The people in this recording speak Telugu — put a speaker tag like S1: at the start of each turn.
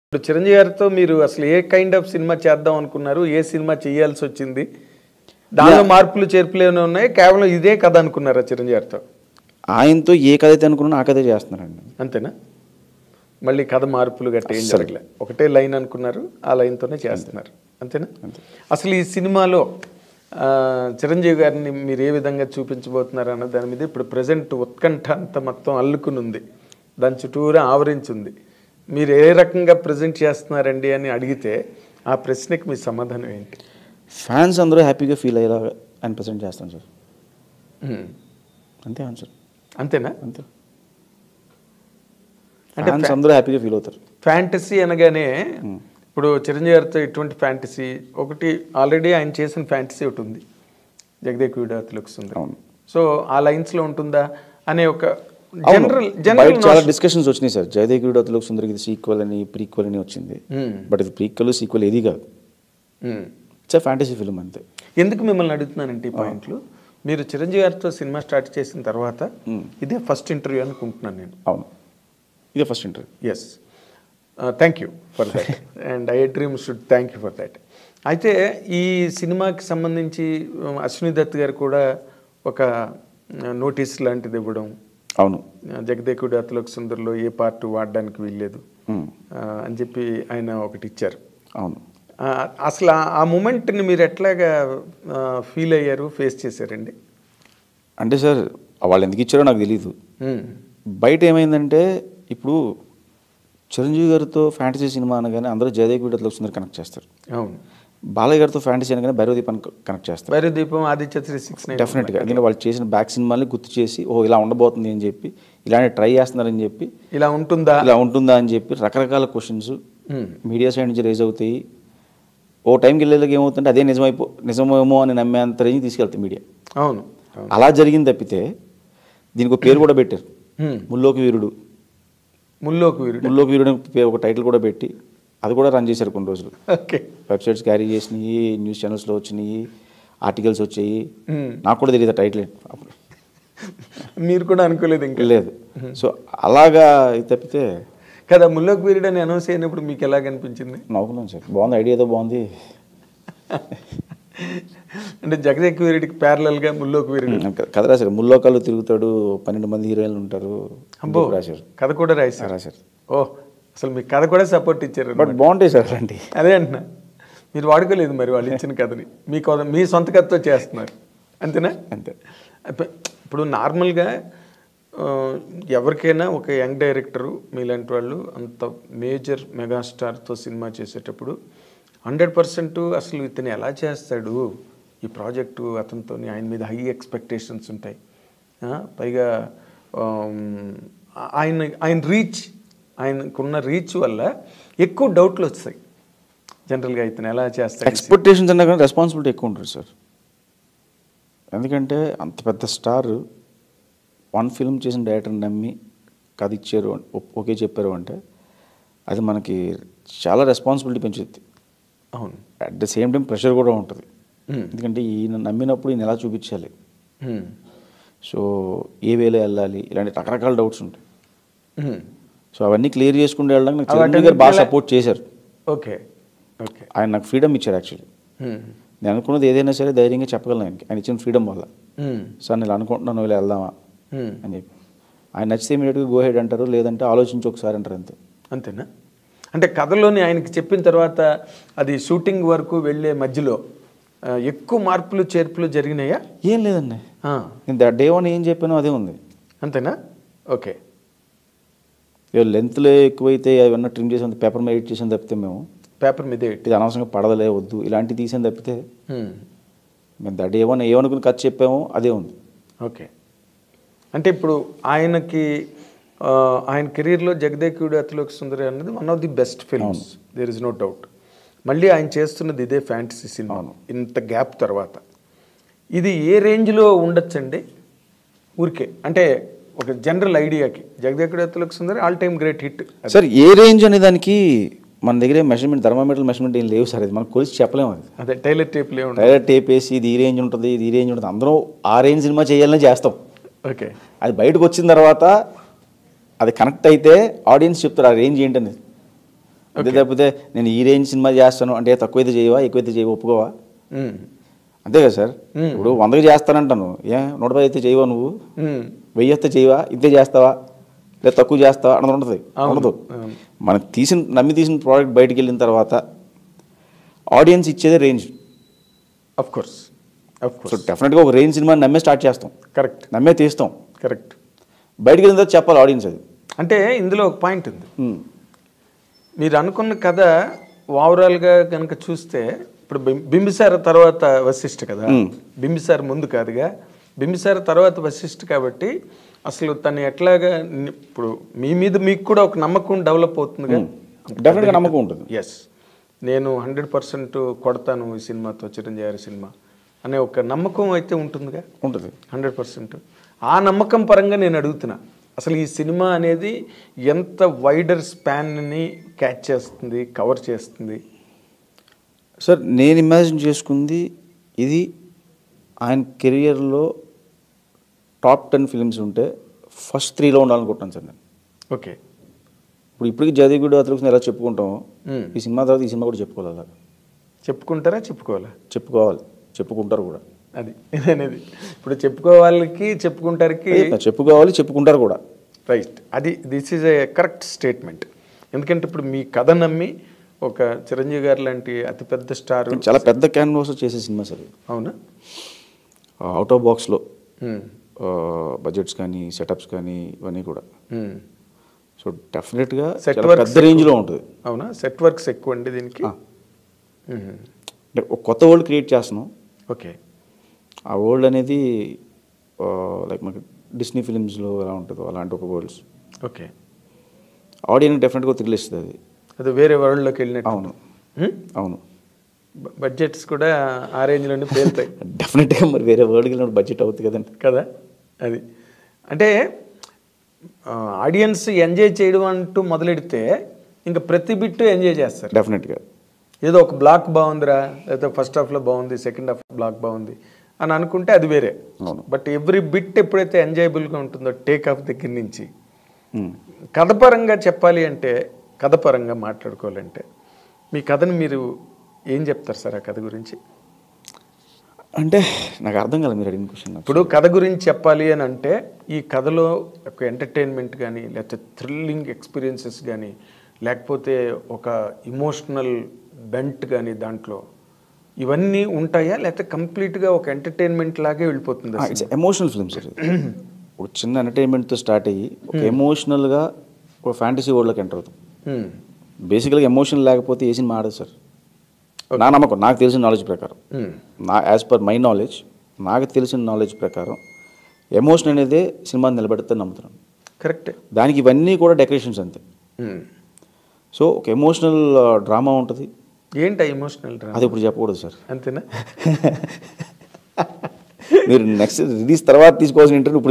S1: ఇప్పుడు చిరంజీవి గారితో మీరు అసలు ఏ కైండ్ ఆఫ్ సినిమా చేద్దాం అనుకున్నారు? ఏ సినిమా చేయాల్సి వచ్చింది? దానిలో మార్పులు చేర్పులు ఏమైనా ఉన్నాయి? కేవలం ఇదే కథ అనుకున్నారా చిరంజీవి గారితో?
S2: ఆయనతో ఏ కథ అయితే అనుకున్నా ఆ కథే చేస్తున్నారండి.
S1: అంతేనా? మళ్ళీ కథ మార్పులు గట్ట ఏం జరగలే, ఒకటే లైన్ అనుకున్నారు, ఆ లైన్తోనే చేస్తున్నారు, అంతేనా? అసలు ఈ సినిమాలో చిరంజీవి గారిని మీరు ఏ విధంగా చూపించబోతున్నారు అన్న దాని మీద ఇప్పుడు ప్రజెంట్ ఉత్కంఠ అంతా మొత్తం అల్లుకుని ఉంది, దాని చుట్టూరా ఆవరించి ఉంది. మీరు ఏ రకంగా ప్రజెంట్ చేస్తున్నారండి అని అడిగితే ఆ ప్రశ్నకి మీ సమాధానం ఏంటి?
S2: ఫ్యాన్స్ అందరూ హ్యాపీగా ఫీల్ అయ్యేలా ఆయన ప్రజెంట్ చేస్తాను సార్. అంతే ఆన్సర్.
S1: అంతేనా?
S2: అంతే. అంటే ఫ్యాన్స్ అందరూ హ్యాపీగా ఫీల్ అవుతారు.
S1: ఫ్యాంటసీ అనగానే ఇప్పుడు చిరంజీవి గారితో ఎటువంటి ఫ్యాంటసీ? ఒకటి ఆల్రెడీ ఆయన చేసిన ఫ్యాంటసీ ఒకటి ఉంది, జగదేక వీరుడు సుందరి. సో ఆ లైన్స్లో ఉంటుందా అనే ఒక జనరల్
S2: చాలా డిస్కషన్స్ వచ్చినాయి సార్. జగదేక వీరుడు సుందరికి ఇది సీక్వెల్ అని ప్రీక్వెల్ అని వచ్చింది. బట్ ఇది ప్రీక్వెల్ సీక్వెల్ ఏది కాదు, ఇట్స్ ఫ్యాంటసీ ఫిల్మ్ అంతే.
S1: ఎందుకు మిమ్మల్ని అడుగుతున్నానంటే ఈ పాయింట్లు, మీరు చిరంజీవి గారితో సినిమా స్టార్ట్ చేసిన తర్వాత ఇదే ఫస్ట్ ఇంటర్వ్యూ అనుకుంటున్నాను నేను.
S2: అవును, ఇదే first interview.
S1: Yes, thank you for that and I dream should thank you for that. అయితే ఈ సినిమాకి సంబంధించి అశ్విని దత్ గారు కూడా ఒక నోటీస్ లాంటిది ఇవ్వడం,
S2: అవును,
S1: జగదేకుడు అతలోక సుందర్లో ఏ పార్ట్ వాడడానికి వీల్లేదు అని చెప్పి ఆయన ఒకటి ఇచ్చారు.
S2: అవును,
S1: అసలు ఆ మూమెంట్ని మీరు ఎట్లాగా ఫీల్ అయ్యారు, ఫేస్ చేశారండి?
S2: అంటే సార్ వాళ్ళు ఎందుకు ఇచ్చారో నాకు తెలీదు. బయట ఏమైందంటే ఇప్పుడు చిరంజీవి గారితో ఫ్యాంటసీ సినిమా అనగానే అందరూ జగదేక వీరుడు సుందరి కనెక్ట్ చేస్తారు.
S1: అవును.
S2: బాలయ్య గారితో ఫ్యాంటసీ అనగానే భైరవదీపాన్ని కనెక్ట్ చేస్తారు.
S1: భైరవదీపం, ఆదిత్య 369
S2: డెఫినెట్గా. ఎందుకంటే వాళ్ళు చేసిన బ్యాక్ సినిమాల్ని గుర్తు చేసి ఓ ఇలా ఉండబోతుంది అని చెప్పి, ఇలాంటి ట్రై చేస్తున్నారని చెప్పి,
S1: ఇలా ఉంటుందా అని చెప్పి
S2: రకరకాల క్వశ్చన్స్ మీడియా సైడ్ నుంచి రేజ్ అవుతాయి. ఓ టైంకి వెళ్ళేలాగా ఏమవుతుంటే అదే నిజమేమో అని నమ్మేంత రేంజ్ తీసుకెళ్తాయి మీడియా.
S1: అవును,
S2: అలా జరిగింది తప్పితే దీనికి ఒక పేరు కూడా పెట్టారు, ముల్లోకి వీరుడు. ముల్లోకి వీరుడు ఒక టైటిల్ కూడా పెట్టి అది కూడా రన్ చేశారు కొన్ని రోజులు.
S1: ఓకే.
S2: వెబ్సైట్స్ క్యారీ చేసినాయి, న్యూస్ ఛానల్స్లో వచ్చినాయి, ఆర్టికల్స్ వచ్చాయి. నాకు కూడా తెలియదు టైటిల్ అప్పుడు.
S1: మీరు కూడా అనుకోలేదు? ఇంకా
S2: లేదు. సో అలాగా తప్పితే
S1: కదా. ముల్లోకి వీరుడు అని అనౌన్స్ అయినప్పుడు మీకు ఎలాగ అనిపించింది?
S2: నవ్వుకున్నాను సార్, బాగుంది, ఐడియా ఏదో బాగుంది.
S1: అంటే జగదేక వీరుడికి ప్యారలల్గా ముల్లోకి వీరుడు
S2: కథ రాశారు. ముల్లోకాలు తిరుగుతాడు, 12 మంది హీరోయిన్లు ఉంటారు.
S1: అబ్బో, రాశారు. కథ కూడా రాశారు. ఓ, అసలు మీ కథ కూడా సపోర్ట్ ఇచ్చారు.
S2: బట్ బాగుంటాయి సార్ అలాంటి.
S1: అదే అంటున్నా, మీరు వాడుకోలేదు మరి వాళ్ళు ఇచ్చిన కథని, మీ సొంత కథతో చేస్తున్నారు, అంతేనా?
S2: అంతే.
S1: ఇప్పుడు నార్మల్గా ఎవరికైనా ఒక యంగ్ డైరెక్టరు మీలాంటి వాళ్ళు అంత మేజర్ మెగాస్టార్తో సినిమా చేసేటప్పుడు 100% అసలు ఇతను ఎలా చేస్తాడు ఈ ప్రాజెక్టు, అతనితో ఆయన మీద హై ఎక్స్పెక్టేషన్స్ ఉంటాయి. పైగా ఆయనకున్న రీచ్ వల్ల ఎక్కువ డౌట్లు వస్తాయి జనరల్గా, ఇతను ఎలా చేస్తాడు.
S2: ఎక్స్పెక్టేషన్స్ అన్నా కానీ రెస్పాన్సిబిలిటీ ఎక్కువ ఉంటుంది సార్. ఎందుకంటే అంత పెద్ద స్టార్ వన్ ఫిల్మ్ చేసిన డైరెక్టర్ని నమ్మి కథ ఇచ్చారు, ఓకే చెప్పారు అంటే అది మనకి చాలా రెస్పాన్సిబిలిటీ పెంచుద్ది.
S1: అవును.
S2: At the same time pressure కూడా ఉంటుంది. ఎందుకంటే ఈయన నమ్మినప్పుడు ఈయన ఎలా చూపించాలి, సో ఏ వేలో వెళ్ళాలి, ఇలాంటి రకరకాల డౌట్స్ ఉంటాయి. సో అవన్నీ క్లియర్ చేసుకుంటూ వెళ్ళడానికి నాకు చిరంజీవి గారు బాగా సపోర్ట్ చేశారు.
S1: Okay okay.
S2: ఆయన నాకు ఫ్రీడమ్ ఇచ్చారు. యాక్చువల్లీ నేను అనుకున్నది ఏదైనా సరే ధైర్యంగా చెప్పగలను ఆయనకి, ఆయన ఇచ్చిన ఫ్రీడమ్ వల్ల. సార్ నేను అనుకుంటున్నాను ఇలా వెళ్దామా అని చెప్పి, ఆయన నచ్చితే ఇమీడియట్గా గో హెడ్ అంటారు, లేదంటే ఆలోచించి ఒకసారి అంటారు, అంతే. అంతేనా?
S1: అంటే కథలోని ఆయనకి చెప్పిన తర్వాత అది షూటింగ్ వరకు వెళ్ళే మధ్యలో ఎక్కువ మార్పులు చేర్పులు జరిగినాయా?
S2: ఏం లేదండి, నేను డే వన్ ఏం చెప్పానో అదే ఉంది.
S1: అంతేనా? ఓకే.
S2: లెంత్లో ఎక్కువైతే అవన్నీ ట్రిమ్ చేసాం, పేపర్ మీద ఎడిట్ చేసాం తప్పితే, మేము
S1: పేపర్ మీద
S2: ఇది అనవసరంగా పడదలే వద్దు ఇలాంటివి తీసాను తప్పితే మేము డే వన్ ఏమనుకుని ఖర్చు చెప్పామో అదే ఉంది.
S1: ఓకే. అంటే ఇప్పుడు ఆయన కెరీర్లో జగదేకుడు అతిలోక సుందరి అన్నది one of the best films, there is no doubt. మళ్ళీ ఆయన చేస్తున్నది ఇదే ఫ్యాంటసీ సినిమా ఇంత గ్యాప్ తర్వాత. ఇది ఏ రేంజ్లో ఉండొచ్చండి ఊరికే? అంటే ఒక జనరల్ ఐడియాకి Jagadekudu Athiloka Sundari all time great hit.
S2: Sir ఏ రేంజ్ అనే దానికి మన దగ్గర మెజర్మెంట్, థర్మామీటర్ మెజర్మెంట్ ఏం లేవు సార్. అది మనం కొలిసి చెప్పలేము. అది
S1: అదే టైలర్
S2: టేప్ వేసి ఇది ఈ రేంజ్ ఉంటుంది, ఇది ఈ రేంజ్ ఉంటుంది, అందరూ ఆ రేంజ్ సినిమా చేయాలని చేస్తాం.
S1: ఓకే.
S2: అది బయటకు వచ్చిన తర్వాత అది కనెక్ట్ అయితే ఆడియన్స్ చెప్తారు ఆ రేంజ్ ఏంటనేది. అంతే తప్పితే నేను ఈ రేంజ్ సినిమా చేస్తాను అంటే తక్కువైతే చేయవా ఎక్కువైతే చేయవా ఒప్పుకోవా అంతే కదా సార్. ఇప్పుడు 100కి చేస్తానంటాను, 110 అయితే చేయవా నువ్వు, 1000 అయితే చేయవా, ఇంతే చేస్తావా లేదా తక్కువ చేస్తావా అన్నది ఉంటుంది. ఉండదు. మనం నమ్మి తీసిన ప్రోడక్ట్ బయటికి వెళ్ళిన తర్వాత ఆడియన్స్ ఇచ్చేదే రేంజ్.
S1: ఆఫ్ కోర్స్
S2: సో డెఫినెట్గా ఒక రేంజ్ సినిమాని నమ్మే స్టార్ట్ చేస్తాం,
S1: కరెక్ట్,
S2: నమ్మే తీస్తాం.
S1: కరెక్ట్.
S2: బయటికి వెళ్ళిన తర్వాత చెప్పాలి ఆడియన్స్ అది.
S1: అంటే ఇందులో ఒక పాయింట్ ఉంది. మీరు అనుకున్న కథ ఓవరాల్గా కనుక చూస్తే ఇప్పుడు బింబిసార తర్వాత వశిష్ఠ కదా, బింబిసార ముందు కాదుగా, బింబిసార తర్వాత వశిష్ఠ కాబట్టి అసలు తను ఎట్లాగా ఇప్పుడు మీ మీద మీకు కూడా ఒక నమ్మకం డెవలప్ అవుతుందిగా.
S2: డెఫినెట్గా నమ్మకం ఉంటుంది.
S1: ఎస్, నేను 100% కొడతాను ఈ సినిమాతో, చిరంజీవి గారి సినిమా అనే ఒక నమ్మకం అయితే ఉంటుందిగా.
S2: ఉంటుంది
S1: 100%. ఆ నమ్మకం పరంగా నేను అడుగుతున్నా, అసలు ఈ సినిమా అనేది ఎంత వైడర్ స్పాన్ని క్యాచ్ చేస్తుంది, కవర్ చేస్తుంది?
S2: సార్ నేను ఇమాజిన్ చేసుకుంది ఇది ఆయన కెరియర్లో టాప్ 10 ఫిల్మ్స్ ఉంటే ఫస్ట్ 3లో ఉండాలనుకుంటున్నాను సార్ నేను.
S1: ఓకే.
S2: ఇప్పటికి జదిగుడు అతను ఎలా చెప్పుకుంటామో ఈ సినిమా తర్వాత ఈ సినిమా కూడా చెప్పుకోవాలి. అలా
S1: చెప్పుకుంటారా, చెప్పుకోవాలా?
S2: చెప్పుకోవాలి, చెప్పుకుంటారు కూడా.
S1: అది అనేది ఇప్పుడు చెప్పుకోవాలకి చెప్పుకుంటారికి,
S2: చెప్పుకోవాలి చెప్పుకుంటారు కూడా.
S1: రైట్. అది this is a correct statement. ఎందుకంటే ఇప్పుడు మీ కథ నమ్మి ఒక చిరంజీవి గారు లాంటి అతిపెద్ద స్టార్,
S2: చాలా పెద్ద క్యాన్వాస్ చేసే సినిమా సార్.
S1: అవునా?
S2: అవుట్ ఆఫ్ బాక్స్లో బడ్జెట్స్ కానీ సెటప్స్ కానీ ఇవన్నీ కూడా. సో డెఫినెట్గా పెద్ద రేంజ్లో ఉంటుంది.
S1: అవునా? సెట్ వర్క్స్ ఎక్కువ అండి దీనికి.
S2: అంటే ఒక కొత్త వరల్డ్ క్రియేట్ చేస్తున్నాం.
S1: ఓకే.
S2: ఆ వరల్డ్ అనేది లైక్ మనకి డిస్నీ ఫిలిమ్స్లో ఎలా ఉంటుందో అలాంటి ఒక వరల్డ్స్.
S1: ఓకే.
S2: ఆడియన్స్ డెఫినెట్గా థ్రిల్ ఇస్తుంది.
S1: అది వేరే వరల్డ్లోకి వెళ్ళినట్టు.
S2: అవును, అవును.
S1: బడ్జెట్స్ కూడా ఆ రేంజ్లోనే పేలుతాయి.
S2: డెఫినెట్గా మరి వేరే వరల్డ్కి వెళ్ళినప్పుడు బడ్జెట్ అవుతుంది కదండి.
S1: కదా. అది అంటే ఆడియన్స్ ఎంజాయ్ చేయడం అంటూ మొదలెడితే ఇంకా ప్రతి బిట్టు ఎంజాయ్ చేస్తారు
S2: డెఫినెట్గా.
S1: ఏదో ఒక బ్లాక్ బాగుందిరా, లేకపోతే ఫస్ట్ హాఫ్లో బాగుంది, సెకండ్ హాఫ్ బ్లాక్ బాగుంది అని అనుకుంటే అది వేరే. బట్ ఎవ్రీ బిట్ ఎప్పుడైతే ఎంజాయబుల్గా ఉంటుందో టేక్ ఆఫ్ దగ్గర నుంచి, కథపరంగా చెప్పాలి అంటే, కథపరంగా మాట్లాడుకోవాలంటే మీ కథను మీరు ఏం చెప్తారు సార్ ఆ కథ గురించి?
S2: అంటే నాకు అర్థం కాలేదు మీరు అడిగిన క్వశ్చన్.
S1: ఇప్పుడు కథ గురించి చెప్పాలి అని అంటే ఈ కథలో ఒక ఎంటర్టైన్మెంట్ కానీ, లేకపోతే థ్రిల్లింగ్ ఎక్స్పీరియన్సెస్ కానీ, లేకపోతే ఒక ఇమోషనల్ బెంట్ కానీ దాంట్లో ఇవన్నీ ఉంటాయా, లేకపోతే కంప్లీట్గా ఒక ఎంటర్టైన్మెంట్ లాగే వెళ్ళిపోతుందా?
S2: It's emotional film sir. ఒక చిన్న ఎంటర్టైన్మెంట్తో స్టార్ట్ అయ్యి ఒక ఎమోషనల్గా ఒక ఫ్యాంటసీ వరల్డ్లోకి ఎంటర్ అవుతాం. బేసికల్గా ఎమోషన్ లేకపోతే ఏ సినిమా ఆడదు సార్. నా నమ్మకం, నాకు తెలిసిన నాలెడ్జ్ ప్రకారం, యాజ్ పర్ మై నాలెడ్జ్, నాకు తెలిసిన నాలెడ్జ్ ప్రకారం ఎమోషన్ అనేది సినిమాని నిలబెడుతుందని నమ్ముతున్నాను.
S1: కరెక్ట్.
S2: దానికి ఇవన్నీ కూడా డెకరేషన్స్ అంతే. సో ఒక ఎమోషనల్ డ్రామా ఉంటుంది.
S1: ఏంటి ఎమోషనల్ డ్రామా?
S2: అది ఇప్పుడు చెప్పకూడదు సార్.
S1: అంతేనా?
S2: మీరు నెక్స్ట్ రిలీజ్ తర్వాత తీసుకోవాల్సిన ఇంటర్వ్యూ ఇప్పుడు